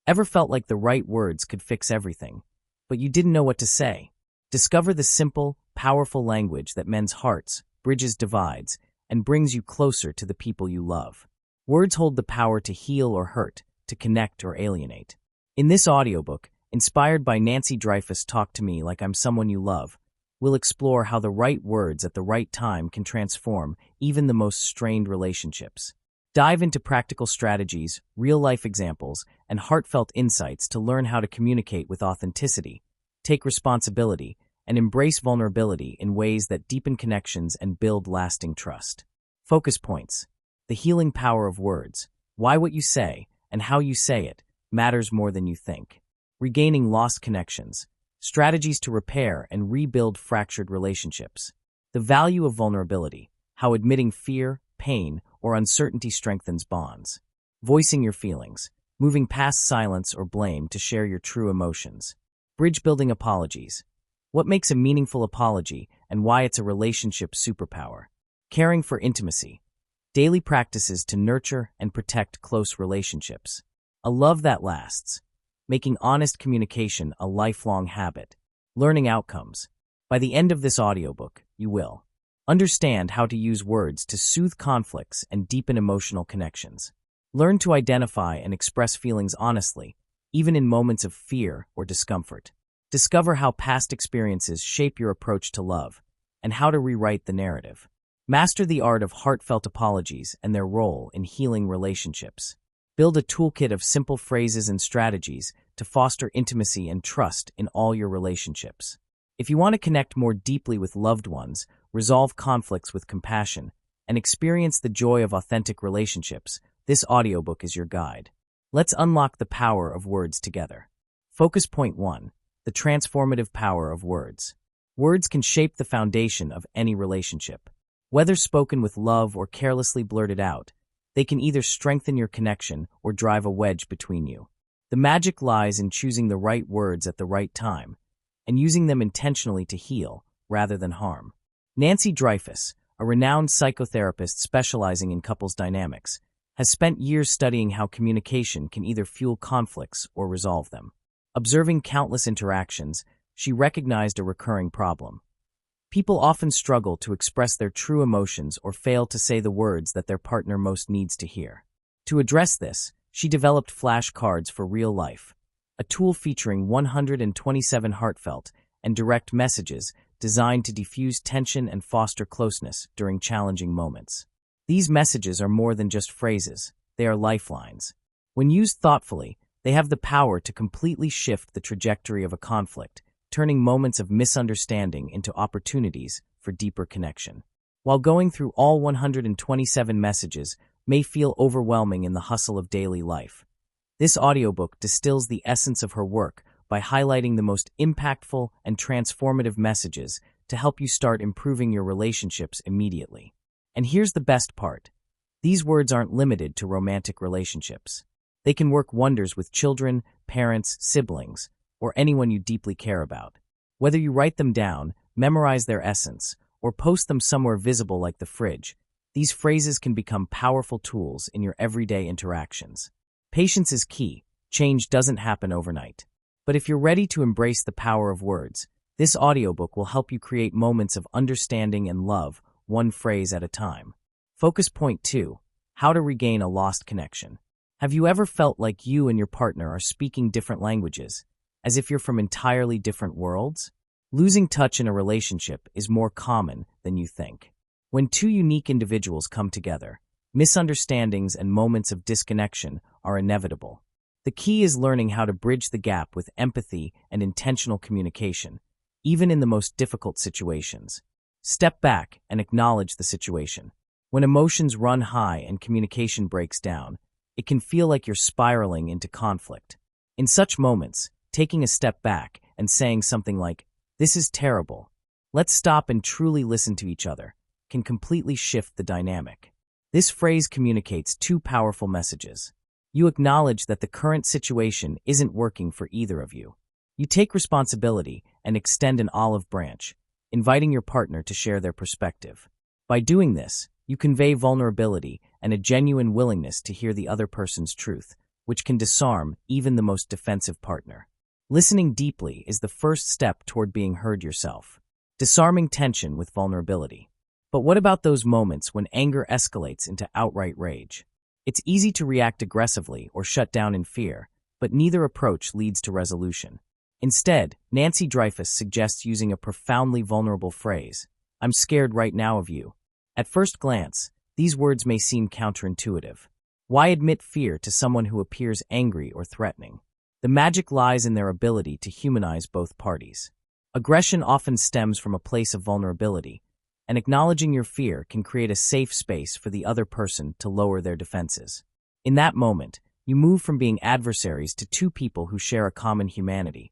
Ever felt like the right words could fix everything, but you didn't know what to say? Discover the simple, powerful language that mends hearts, bridges divides, and brings you closer to the people you love. Words hold the power to heal or hurt, to connect or alienate. In this audiobook, inspired by Nancy Dreyfus' Talk to Me Like I'm Someone You Love, we'll explore how the right words at the right time can transform even the most strained relationships. Dive into practical strategies, real-life examples, and heartfelt insights to learn how to communicate with authenticity, take responsibility, and embrace vulnerability in ways that deepen connections and build lasting trust. Focus points. The healing power of words. Why what you say, and how you say it, matters more than you think. Regaining lost connections. Strategies to repair and rebuild fractured relationships. The value of vulnerability. How admitting fear, pain, or uncertainty strengthens bonds. Voicing your feelings. Moving past silence or blame to share your true emotions. Bridge-building apologies. What makes a meaningful apology and why it's a relationship superpower. Caring for intimacy. Daily practices to nurture and protect close relationships. A love that lasts. Making honest communication a lifelong habit. Learning outcomes. By the end of this audiobook, you will understand how to use words to soothe conflicts and deepen emotional connections. Learn to identify and express feelings honestly, even in moments of fear or discomfort. Discover how past experiences shape your approach to love and how to rewrite the narrative. Master the art of heartfelt apologies and their role in healing relationships. Build a toolkit of simple phrases and strategies to foster intimacy and trust in all your relationships. If you want to connect more deeply with loved ones, resolve conflicts with compassion, and experience the joy of authentic relationships, this audiobook is your guide. Let's unlock the power of words together. Focus point 1. The transformative power of words. Words can shape the foundation of any relationship. Whether spoken with love or carelessly blurted out, they can either strengthen your connection or drive a wedge between you. The magic lies in choosing the right words at the right time and using them intentionally to heal rather than harm. Nancy Dreyfus, a renowned psychotherapist specializing in couples dynamics, has spent years studying how communication can either fuel conflicts or resolve them. Observing countless interactions, she recognized a recurring problem. People often struggle to express their true emotions or fail to say the words that their partner most needs to hear. To address this, she developed flashcards for real life, a tool featuring 127 heartfelt and direct messages designed to diffuse tension and foster closeness during challenging moments. These messages are more than just phrases, they are lifelines. When used thoughtfully, they have the power to completely shift the trajectory of a conflict, turning moments of misunderstanding into opportunities for deeper connection. While going through all 127 messages may feel overwhelming in the hustle of daily life, this audiobook distills the essence of her work by highlighting the most impactful and transformative messages to help you start improving your relationships immediately. And here's the best part. These words aren't limited to romantic relationships. They can work wonders with children, parents, siblings, or anyone you deeply care about. Whether you write them down, memorize their essence, or post them somewhere visible like the fridge, these phrases can become powerful tools in your everyday interactions. Patience is key. Change doesn't happen overnight. But if you're ready to embrace the power of words, this audiobook will help you create moments of understanding and love, one phrase at a time. Focus point 2. How to regain a lost connection. Have you ever felt like you and your partner are speaking different languages, as if you're from entirely different worlds? Losing touch in a relationship is more common than you think. When two unique individuals come together, misunderstandings and moments of disconnection are inevitable. The key is learning how to bridge the gap with empathy and intentional communication, even in the most difficult situations. Step back and acknowledge the situation. When emotions run high and communication breaks down, it can feel like you're spiraling into conflict. In such moments, taking a step back and saying something like, "This is terrible. Let's stop and truly listen to each other," can completely shift the dynamic. This phrase communicates two powerful messages. You acknowledge that the current situation isn't working for either of you. You take responsibility and extend an olive branch, inviting your partner to share their perspective. By doing this, you convey vulnerability and a genuine willingness to hear the other person's truth, which can disarm even the most defensive partner. Listening deeply is the first step toward being heard yourself, disarming tension with vulnerability. But what about those moments when anger escalates into outright rage? It's easy to react aggressively or shut down in fear, but neither approach leads to resolution. Instead, Nancy Dreyfus suggests using a profoundly vulnerable phrase, "I'm scared right now of you." At first glance, these words may seem counterintuitive. Why admit fear to someone who appears angry or threatening? The magic lies in their ability to humanize both parties. Aggression often stems from a place of vulnerability, and acknowledging your fear can create a safe space for the other person to lower their defenses. In that moment, you move from being adversaries to two people who share a common humanity,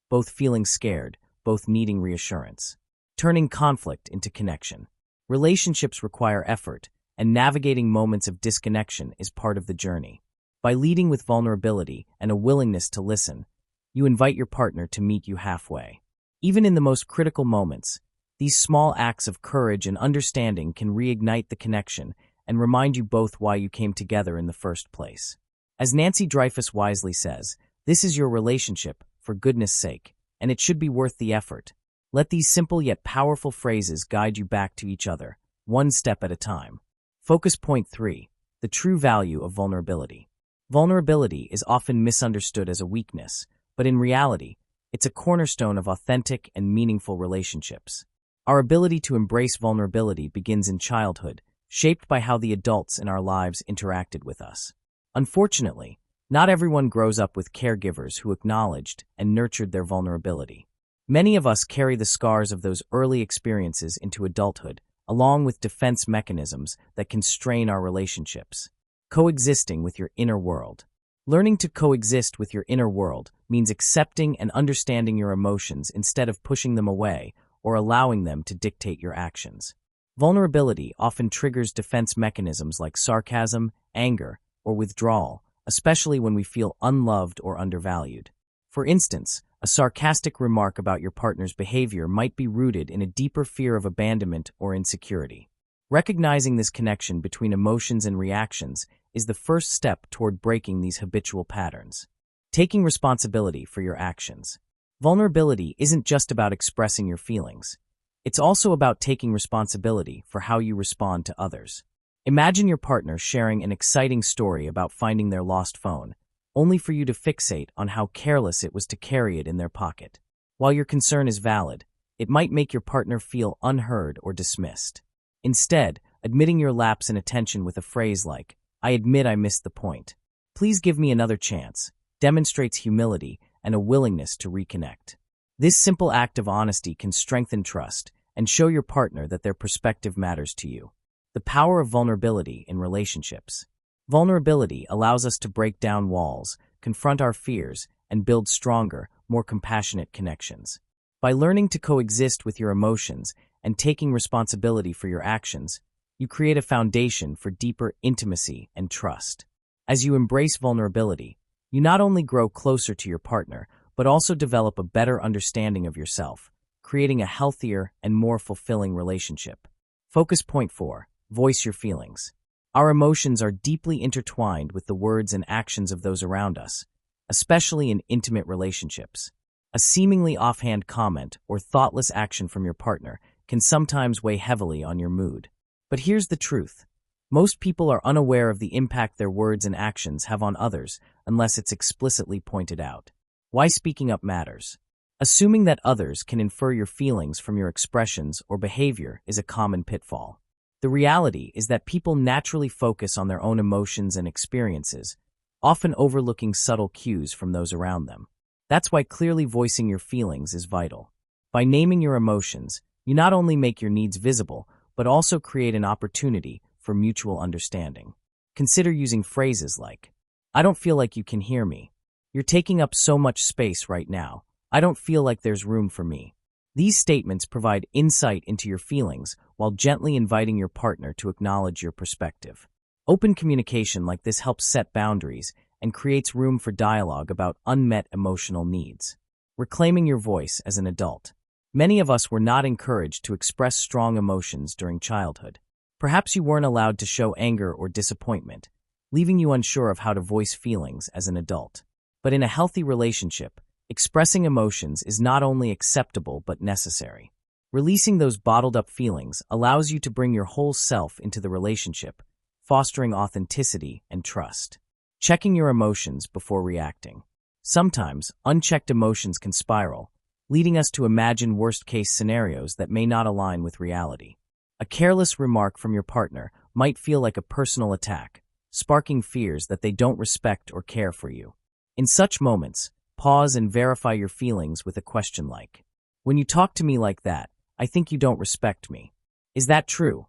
both feeling scared, both needing reassurance, turning conflict into connection. Relationships require effort, and navigating moments of disconnection is part of the journey. By leading with vulnerability and a willingness to listen, you invite your partner to meet you halfway. Even in the most critical moments, these small acts of courage and understanding can reignite the connection and remind you both why you came together in the first place. As Nancy Dreyfus wisely says, this is your relationship, for goodness sake, and it should be worth the effort. Let these simple yet powerful phrases guide you back to each other, one step at a time. Focus point 3, the true value of vulnerability. Vulnerability is often misunderstood as a weakness, but in reality, it's a cornerstone of authentic and meaningful relationships. Our ability to embrace vulnerability begins in childhood, shaped by how the adults in our lives interacted with us. Unfortunately, not everyone grows up with caregivers who acknowledged and nurtured their vulnerability. Many of us carry the scars of those early experiences into adulthood, along with defense mechanisms that can strain our relationships. Coexisting with your inner world. Learning to coexist with your inner world means accepting and understanding your emotions instead of pushing them away or allowing them to dictate your actions. Vulnerability often triggers defense mechanisms like sarcasm, anger, or withdrawal, especially when we feel unloved or undervalued. For instance, a sarcastic remark about your partner's behavior might be rooted in a deeper fear of abandonment or insecurity. Recognizing this connection between emotions and reactions is the first step toward breaking these habitual patterns. Taking responsibility for your actions. Vulnerability isn't just about expressing your feelings. It's also about taking responsibility for how you respond to others. Imagine your partner sharing an exciting story about finding their lost phone, only for you to fixate on how careless it was to carry it in their pocket. While your concern is valid, it might make your partner feel unheard or dismissed. Instead, admitting your lapse in attention with a phrase like, "I admit I missed the point. Please give me another chance," demonstrates humility and a willingness to reconnect. This simple act of honesty can strengthen trust and show your partner that their perspective matters to you. The power of vulnerability in relationships. Vulnerability allows us to break down walls, confront our fears, and build stronger, more compassionate connections. By learning to coexist with your emotions and taking responsibility for your actions, you create a foundation for deeper intimacy and trust. As you embrace vulnerability, you not only grow closer to your partner, but also develop a better understanding of yourself, creating a healthier and more fulfilling relationship. Focus point 4, voice your feelings. Our emotions are deeply intertwined with the words and actions of those around us, especially in intimate relationships. A seemingly offhand comment or thoughtless action from your partner can sometimes weigh heavily on your mood. But here's the truth. Most people are unaware of the impact their words and actions have on others unless it's explicitly pointed out. Why speaking up matters. Assuming that others can infer your feelings from your expressions or behavior is a common pitfall. The reality is that people naturally focus on their own emotions and experiences, often overlooking subtle cues from those around them. That's why clearly voicing your feelings is vital. By naming your emotions, you not only make your needs visible, but also create an opportunity for mutual understanding. Consider using phrases like, "I don't feel like you can hear me. You're taking up so much space right now. I don't feel like there's room for me." These statements provide insight into your feelings while gently inviting your partner to acknowledge your perspective. Open communication like this helps set boundaries and creates room for dialogue about unmet emotional needs. Reclaiming your voice as an adult. Many of us were not encouraged to express strong emotions during childhood. Perhaps you weren't allowed to show anger or disappointment, leaving you unsure of how to voice feelings as an adult. But in a healthy relationship, expressing emotions is not only acceptable but necessary. Releasing those bottled-up feelings allows you to bring your whole self into the relationship, fostering authenticity and trust. Checking your emotions before reacting. Sometimes, unchecked emotions can spiral, leading us to imagine worst-case scenarios that may not align with reality. A careless remark from your partner might feel like a personal attack, sparking fears that they don't respect or care for you. In such moments, pause and verify your feelings with a question like, "When you talk to me like that, I think you don't respect me. Is that true?"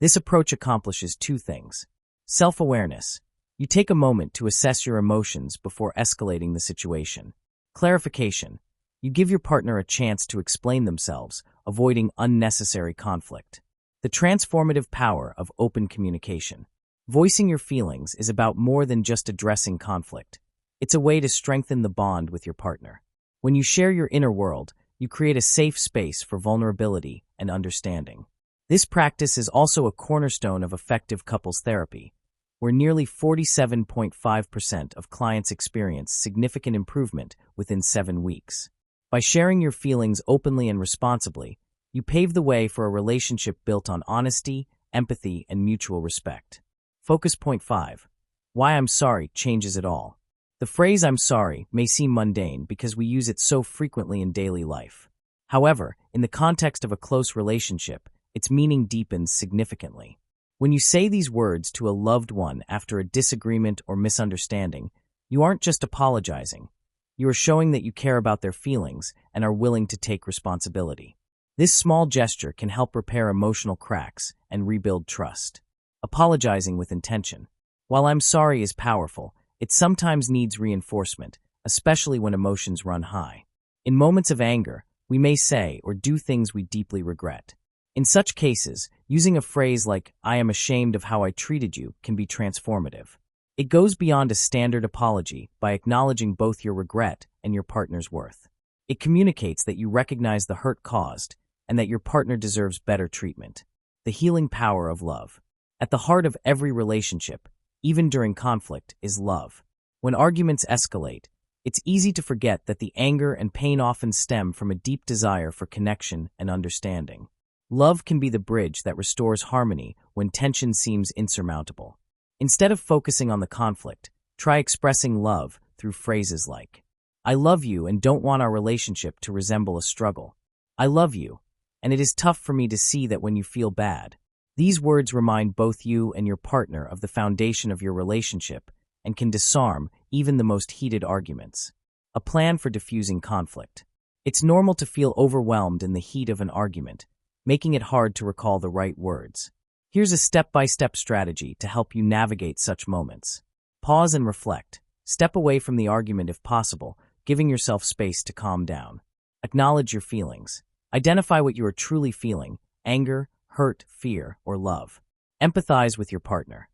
This approach accomplishes two things. Self-awareness. You take a moment to assess your emotions before escalating the situation. Clarification. You give your partner a chance to explain themselves, avoiding unnecessary conflict. The transformative power of open communication. Voicing your feelings is about more than just addressing conflict. It's a way to strengthen the bond with your partner. When you share your inner world, you create a safe space for vulnerability and understanding. This practice is also a cornerstone of effective couples therapy, where nearly 47.5% of clients experience significant improvement within 7 weeks. By sharing your feelings openly and responsibly, you pave the way for a relationship built on honesty, empathy, and mutual respect. Focus point 5. Why I'm sorry changes it all. The phrase "I'm sorry" may seem mundane because we use it so frequently in daily life. However, in the context of a close relationship, its meaning deepens significantly. When you say these words to a loved one after a disagreement or misunderstanding, you aren't just apologizing. You are showing that you care about their feelings and are willing to take responsibility. This small gesture can help repair emotional cracks and rebuild trust. Apologizing with intention. While "I'm sorry" is powerful, it sometimes needs reinforcement, especially when emotions run high. In moments of anger, we may say or do things we deeply regret. In such cases, using a phrase like "I am ashamed of how I treated you" can be transformative. It goes beyond a standard apology by acknowledging both your regret and your partner's worth. It communicates that you recognize the hurt caused and that your partner deserves better treatment. The healing power of love. At the heart of every relationship, even during conflict, is love. When arguments escalate, it's easy to forget that the anger and pain often stem from a deep desire for connection and understanding. Love can be the bridge that restores harmony when tension seems insurmountable. Instead of focusing on the conflict, try expressing love through phrases like, "I love you and don't want our relationship to resemble a struggle. I love you, and it is tough for me to see that when you feel bad." These words remind both you and your partner of the foundation of your relationship and can disarm even the most heated arguments. A plan for diffusing conflict. It's normal to feel overwhelmed in the heat of an argument, making it hard to recall the right words. Here's a step-by-step strategy to help you navigate such moments. Pause and reflect. Step away from the argument if possible, giving yourself space to calm down. Acknowledge your feelings. Identify what you are truly feeling: anger, hurt, fear, or love. Empathize with your partner.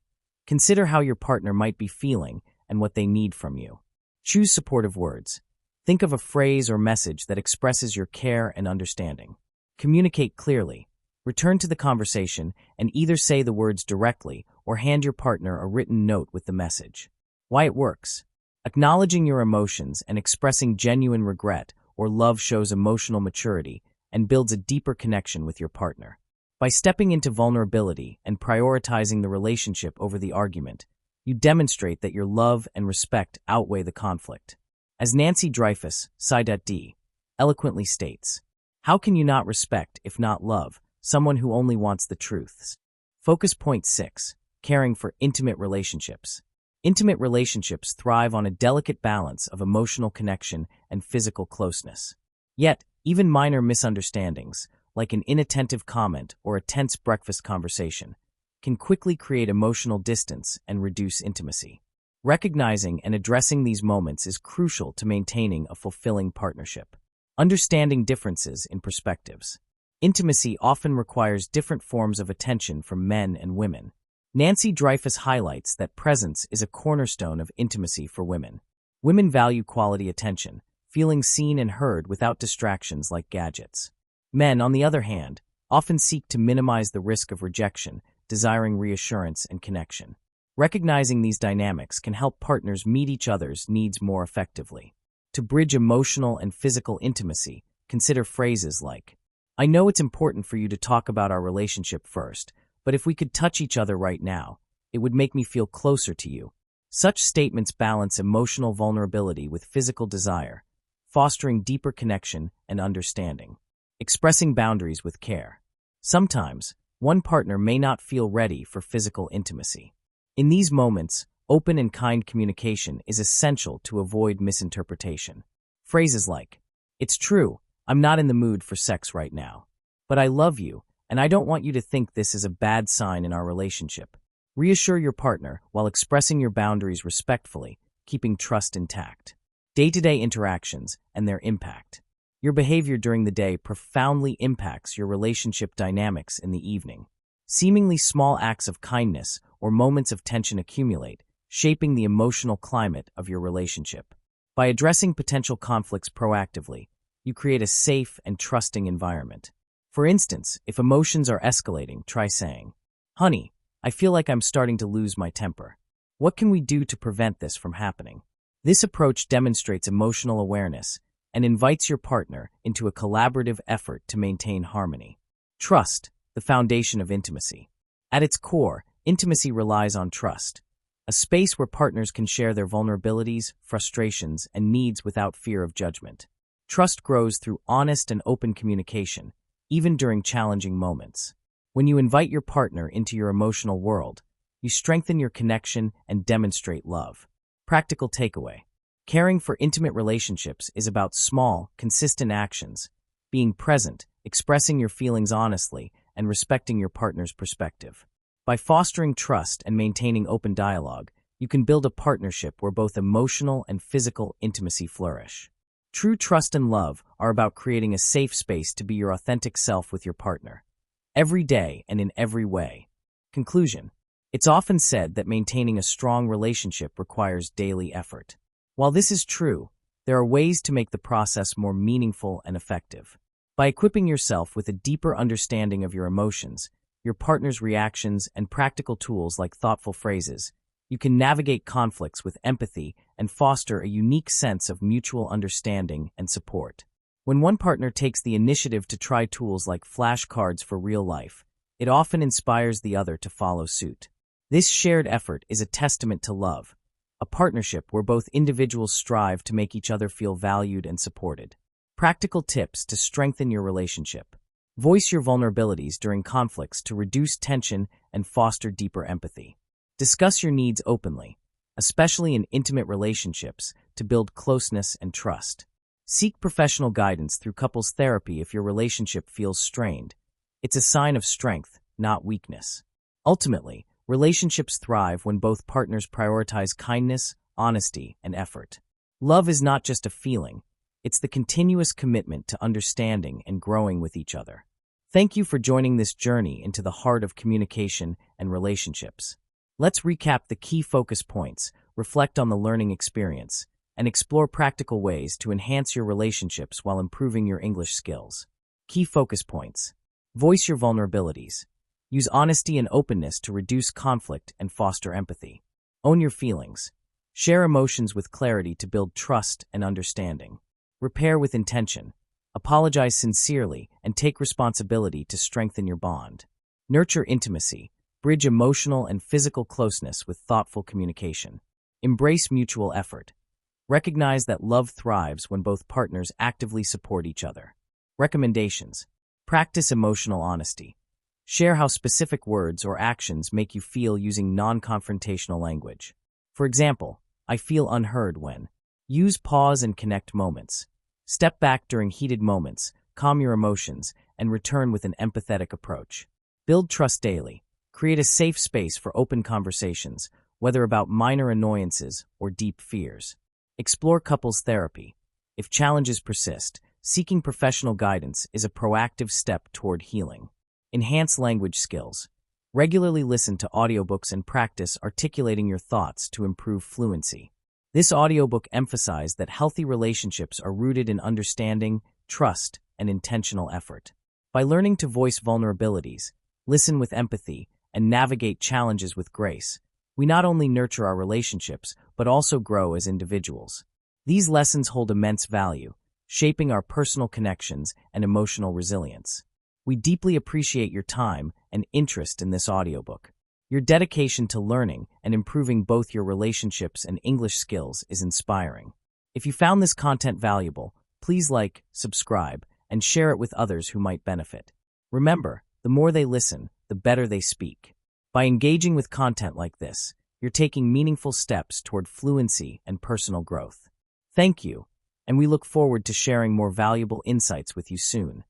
Consider how your partner might be feeling and what they need from you. Choose supportive words. Think of a phrase or message that expresses your care and understanding. Communicate clearly. Return to the conversation and either say the words directly or hand your partner a written note with the message. Why it works. Acknowledging your emotions and expressing genuine regret or love shows emotional maturity and builds a deeper connection with your partner. By stepping into vulnerability and prioritizing the relationship over the argument, you demonstrate that your love and respect outweigh the conflict. As Nancy Dreyfus, Psy.D, eloquently states, "How can you not respect, if not love, someone who only wants the truths?" Focus point 6. Caring for intimate relationships. Intimate relationships thrive on a delicate balance of emotional connection and physical closeness. Yet, even minor misunderstandings, like an inattentive comment or a tense breakfast conversation, can quickly create emotional distance and reduce intimacy. Recognizing and addressing these moments is crucial to maintaining a fulfilling partnership. Understanding differences in perspectives. Intimacy often requires different forms of attention from men and women. Nancy Dreyfus highlights that presence is a cornerstone of intimacy for women. Women value quality attention, feeling seen and heard without distractions like gadgets. Men, on the other hand, often seek to minimize the risk of rejection, desiring reassurance and connection. Recognizing these dynamics can help partners meet each other's needs more effectively. To bridge emotional and physical intimacy, consider phrases like, "I know it's important for you to talk about our relationship first, but if we could touch each other right now, it would make me feel closer to you." Such statements balance emotional vulnerability with physical desire, fostering deeper connection and understanding. Expressing boundaries with care. Sometimes, one partner may not feel ready for physical intimacy. In these moments, open and kind communication is essential to avoid misinterpretation. Phrases like, "It's true, I'm not in the mood for sex right now, but I love you, and I don't want you to think this is a bad sign in our relationship." Reassure your partner while expressing your boundaries respectfully, keeping trust intact. Day-to-day interactions and their impact. Your behavior during the day profoundly impacts your relationship dynamics in the evening. Seemingly small acts of kindness or moments of tension accumulate, shaping the emotional climate of your relationship. By addressing potential conflicts proactively, you create a safe and trusting environment. For instance, if emotions are escalating, try saying, "Honey, I feel like I'm starting to lose my temper. What can we do to prevent this from happening?" This approach demonstrates emotional awareness and invites your partner into a collaborative effort to maintain harmony. Trust, the foundation of intimacy. At its core, intimacy relies on trust, a space where partners can share their vulnerabilities, frustrations, and needs without fear of judgment. Trust grows through honest and open communication, even during challenging moments. When you invite your partner into your emotional world, you strengthen your connection and demonstrate love. Practical takeaway. Caring for intimate relationships is about small, consistent actions, being present, expressing your feelings honestly, and respecting your partner's perspective. By fostering trust and maintaining open dialogue, you can build a partnership where both emotional and physical intimacy flourish. True trust and love are about creating a safe space to be your authentic self with your partner, every day and in every way. Conclusion. It's often said that maintaining a strong relationship requires daily effort. While this is true, there are ways to make the process more meaningful and effective. By equipping yourself with a deeper understanding of your emotions, your partner's reactions, and practical tools like thoughtful phrases, you can navigate conflicts with empathy and foster a unique sense of mutual understanding and support. When one partner takes the initiative to try tools like flashcards for real life, it often inspires the other to follow suit. This shared effort is a testament to love, a partnership where both individuals strive to make each other feel valued and supported. Practical tips to strengthen your relationship. Voice your vulnerabilities during conflicts to reduce tension and foster deeper empathy. Discuss your needs openly, especially in intimate relationships, to build closeness and trust. Seek professional guidance through couples therapy if your relationship feels strained. It's a sign of strength, not weakness. Ultimately, relationships thrive when both partners prioritize kindness, honesty, and effort. Love is not just a feeling, it's the continuous commitment to understanding and growing with each other. Thank you for joining this journey into the heart of communication and relationships. Let's recap the key focus points, reflect on the learning experience, and explore practical ways to enhance your relationships while improving your English skills. Key focus points. Voice your vulnerabilities. Use honesty and openness to reduce conflict and foster empathy. Own your feelings. Share emotions with clarity to build trust and understanding. Repair with intention. Apologize sincerely and take responsibility to strengthen your bond. Nurture intimacy. Bridge emotional and physical closeness with thoughtful communication. Embrace mutual effort. Recognize that love thrives when both partners actively support each other. Recommendations. Practice emotional honesty. Share how specific words or actions make you feel using non-confrontational language. For example, "I feel unheard when." Use pause and connect moments. Step back during heated moments, calm your emotions, and return with an empathetic approach. Build trust daily. Create a safe space for open conversations, whether about minor annoyances or deep fears. Explore couples therapy. If challenges persist, seeking professional guidance is a proactive step toward healing. Enhance language skills. Regularly listen to audiobooks and practice articulating your thoughts to improve fluency. This audiobook emphasized that healthy relationships are rooted in understanding, trust, and intentional effort. By learning to voice vulnerabilities, listen with empathy, and navigate challenges with grace, We not only nurture our relationships, but also grow as individuals. These lessons hold immense value, shaping our personal connections and emotional resilience. We deeply appreciate your time and interest in this audiobook. Your dedication to learning and improving both your relationships and English skills is inspiring. If you found this content valuable, please like, subscribe, and share it with others who might benefit. Remember, the more they listen, the better they speak. By engaging with content like this, you're taking meaningful steps toward fluency and personal growth. Thank you, and we look forward to sharing more valuable insights with you soon.